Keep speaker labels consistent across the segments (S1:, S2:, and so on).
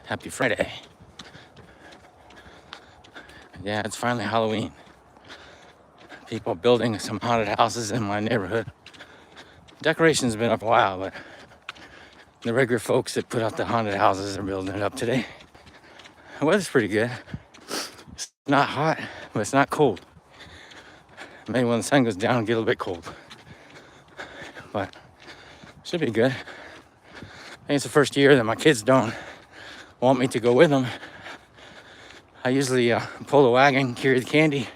S1: Happy Friday. Yeah, it's finally Halloween. People building some haunted houses in my neighborhood. Decorations have been up a while, but the regular folks that put out the haunted houses are building it up today. The weather's pretty good. It's not hot, but it's not cold. Maybe when the sun goes down, it'll get a little bit cold. But should be good. I think it's the first year that my kids don't want me to go with them. I usually pull the wagon, carry the candy,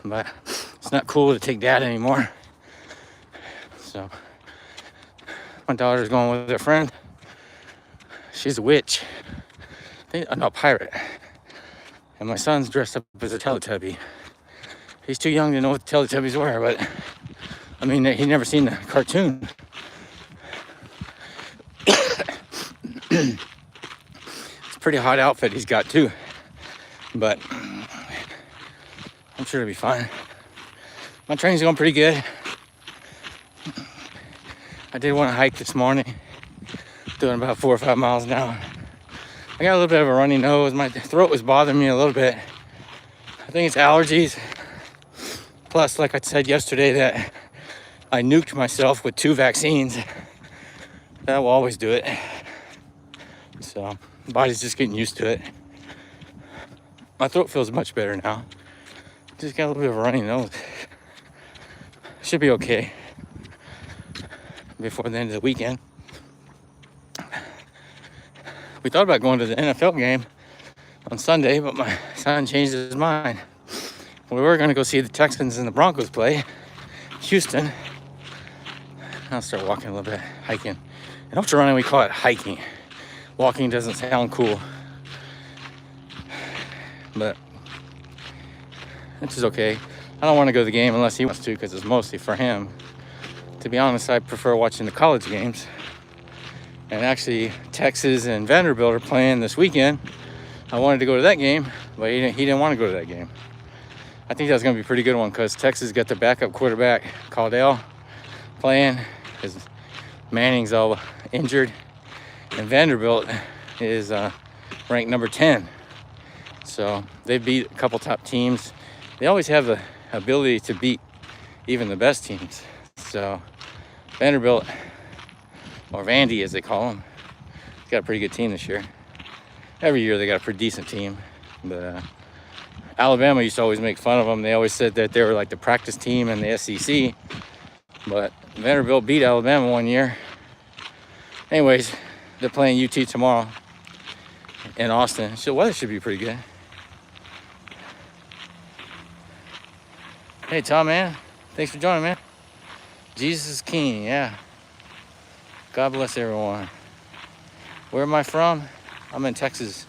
S1: but it's not cool to take dad anymore. So my daughter's going with her friend. She's a witch. No, pirate. And my son's dressed up as a Teletubby. He's too young to know what the Teletubbies were, but I mean, he'd never seen the cartoon. It's a pretty hot outfit he's got too, but I'm sure it'll be fine. My training's going pretty good. I did want to hike this morning, doing about 4 or 5 miles an hour. I got a little bit of a runny nose. My throat was bothering me a little bit. I think it's allergies. Plus, like I said yesterday, that I nuked myself with 2 vaccines. That will always do it. So, the body's just getting used to it. My throat feels much better now. Just got a little bit of a runny nose. Should be okay before the end of the weekend. We thought about going to the NFL game on Sunday, but my son changed his mind. We were going to go see the Texans and the Broncos play. Houston. I'll start walking a little bit, hiking. In ultra running, we call it hiking. Walking doesn't sound cool, but which is okay. I don't want to go to the game unless he wants to, because it's mostly for him. To be honest, I prefer watching the college games. And actually, Texas and Vanderbilt are playing this weekend. I wanted to go to that game, but he didn't want to go to that game. I think that's going to be a pretty good one, because Texas got their backup quarterback, Caldwell, playing, because Manning's all injured. And Vanderbilt is ranked number 10. So they beat a couple top teams. They always have the ability to beat even the best teams. So Vanderbilt, or Vandy as they call them, got a pretty good team this year. Every year they got a pretty decent team. But Alabama used to always make fun of them. They always said that they were like the practice team in the SEC. But Vanderbilt beat Alabama one year. Anyways, they're playing UT tomorrow in Austin. So the weather should be pretty good. Hey, Tom, man. Thanks for joining, man. Jesus is King, yeah. God bless everyone. Where am I from? I'm in Texas.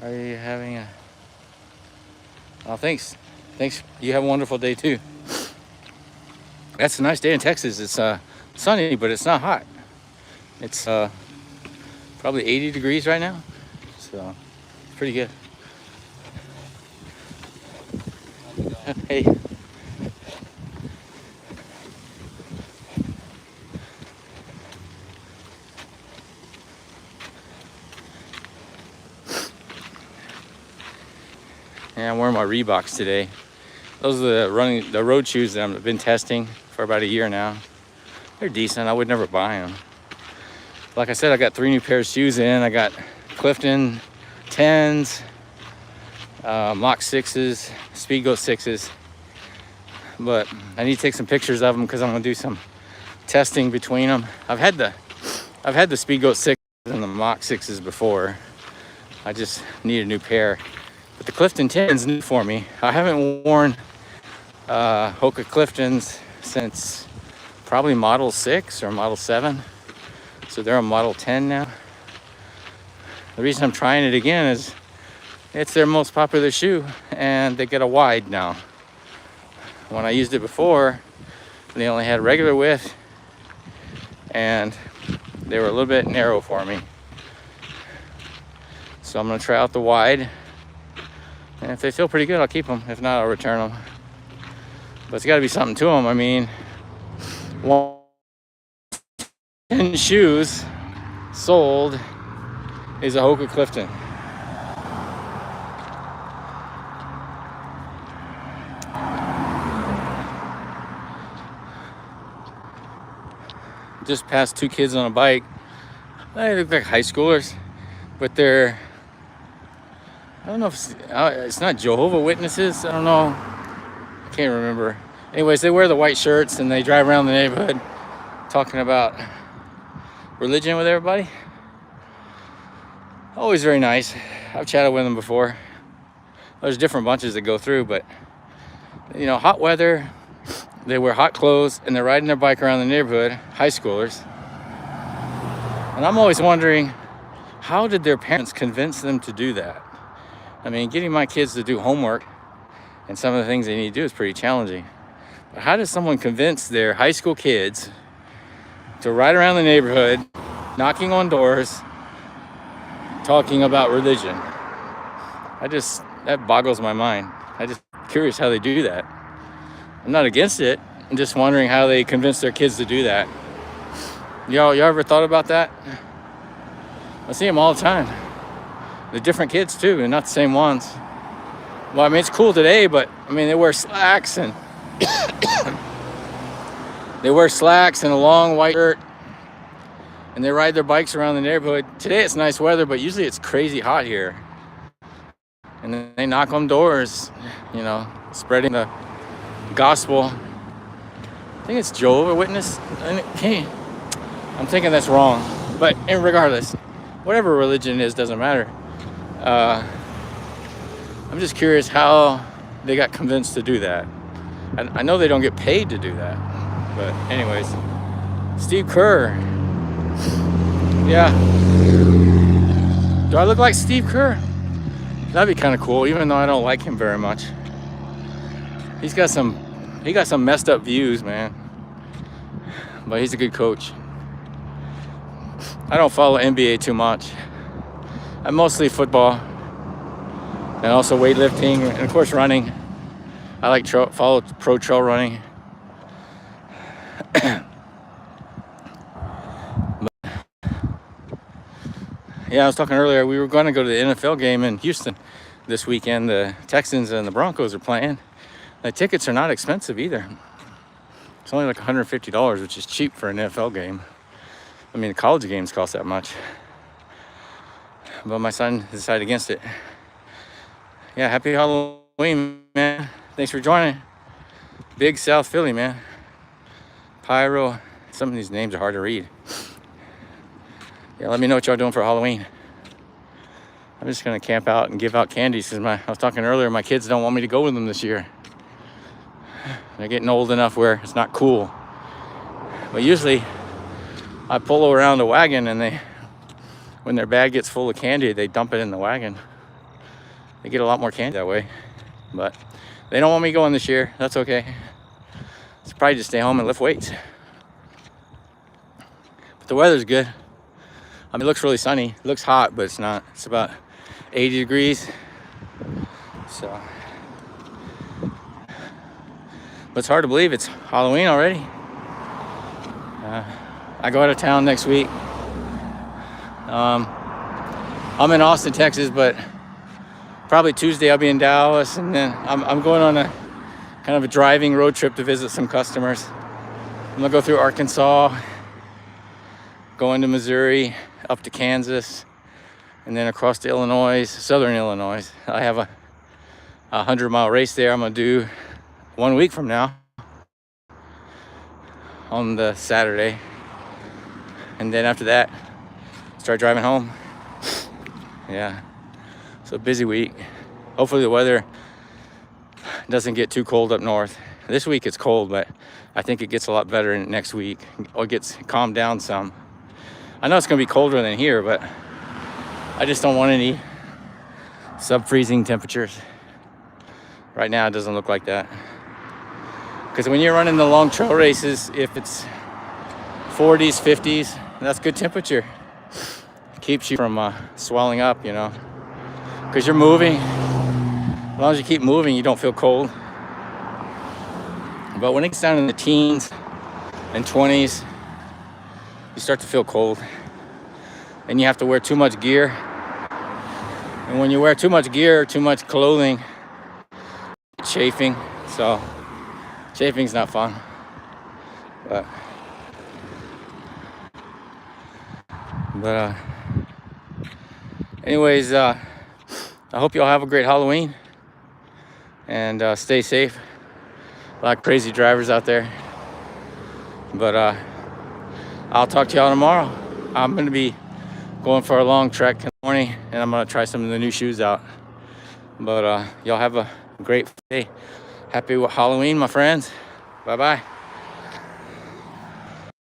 S1: Are you having a... Oh, thanks. Thanks. You have a wonderful day, too. That's a nice day in Texas. It's sunny, but it's not hot. It's probably 80 degrees right now. So, it's pretty good. Hey. Yeah, I'm wearing my Reeboks today. Those are the road shoes that I've been testing for about a year now. They're decent. I would never buy them. Like I said, I got 3 new pairs of shoes in. I got Clifton 10s, Mach 6s, Speedgoat 6s. But I need to take some pictures of them because I'm gonna do some testing between them. I've had the Speedgoat 6s and the Mach 6s before. I just need a new pair. But the Clifton 10's new for me. I haven't worn Hoka Cliftons since probably Model 6 or Model 7. So they're on Model 10 now. The reason I'm trying it again is it's their most popular shoe, and they get a wide now. When I used it before, they only had regular width, and they were a little bit narrow for me. So I'm gonna try out the wide. And if they feel pretty good, I'll keep them. If not, I'll return them. But it's got to be something to them. I mean, 10 shoes sold is Ahoka Clifton. Just passed two kids on a bike. They look like high schoolers, but they're, I don't know if it's not Jehovah's Witnesses. I don't know. I can't remember. Anyways, they wear the white shirts and they drive around the neighborhood talking about religion with everybody. Always very nice. I've chatted with them before. There's different bunches that go through, but you know, hot weather, they wear hot clothes and they're riding their bike around the neighborhood, high schoolers. And I'm always wondering, how did their parents convince them to do that? I mean, getting my kids to do homework and some of the things they need to do is pretty challenging. But how does someone convince their high school kids to ride around the neighborhood, knocking on doors, talking about religion? That boggles my mind. I'm just curious how they do that. I'm not against it. I'm just wondering how they convince their kids to do that. Y'all ever thought about that? I see them all the time. They're different kids too, and not the same ones. Well, I mean, it's cool today, but I mean, they wear slacks and they wear slacks and a long white shirt, and they ride their bikes around the neighborhood. Today it's nice weather, but usually it's crazy hot here. And then they knock on doors, you know, spreading the gospel. I think it's Jehovah's Witness. I'm thinking that's wrong, but regardless, whatever religion it is, doesn't matter. I'm just curious how they got convinced to do that. I know they don't get paid to do that, but anyways, Steve Kerr. Yeah. Do I look like Steve Kerr? That'd be kind of cool, even though I don't like him very much. He got some messed up views, man. But he's a good coach. I don't follow NBA too much. I'm mostly football and also weightlifting and of course running. I like follow pro trail running. Yeah, I was talking earlier, we were going to go to the NFL game in Houston this weekend. The Texans and the Broncos are playing. The tickets are not expensive either. It's only like $150, which is cheap for an NFL game. I mean, the college games cost that much. But my son decided against it. Yeah, happy Halloween, man. Thanks for joining. Big South Philly, man. Pyro. Some of these names are hard to read. Yeah, let me know what y'all doing for Halloween. I'm just gonna camp out and give out candy since I was talking earlier, my kids don't want me to go with them this year. They're getting old enough where it's not cool. But usually I pull around the wagon and when their bag gets full of candy, they dump it in the wagon. They get a lot more candy that way. But they don't want me going this year. That's okay. It's probably just stay home and lift weights. But the weather's good. I mean, it looks really sunny. It looks hot, but it's not. It's about 80 degrees. So, but it's hard to believe it's Halloween already. I go out of town next week. I'm in Austin, Texas, but probably Tuesday I'll be in Dallas, and then I'm going on a kind of a driving road trip to visit some customers. I'm gonna go through Arkansas, go into Missouri, up to Kansas, and then across to Illinois, southern Illinois. I have a 100-mile race there I'm gonna do 1 week from now on the Saturday. And then after that, start driving home. Yeah, so busy week. Hopefully the weather doesn't get too cold up north. This week it's cold, but I think it gets a lot better next week. Or it gets calmed down some. I know it's gonna be colder than here, but I just don't want any sub-freezing temperatures. Right now it doesn't look like that. Because when you're running the long trail races, if it's 40s, 50s, that's good temperature. It keeps you from swelling up, you know. Because you're moving. As long as you keep moving, you don't feel cold. But when it gets down in the teens and 20s, you start to feel cold. And you have to wear too much gear. And when you wear too much gear, too much clothing, chafing. So chafing's not fun. But anyways, I hope y'all have a great Halloween and stay safe. A lot of crazy drivers out there. But I'll talk to y'all tomorrow. I'm gonna be going for a long trek in the morning, and I'm gonna try some of the new shoes out. But y'all have a great day. Happy Halloween, my friends. Bye-bye.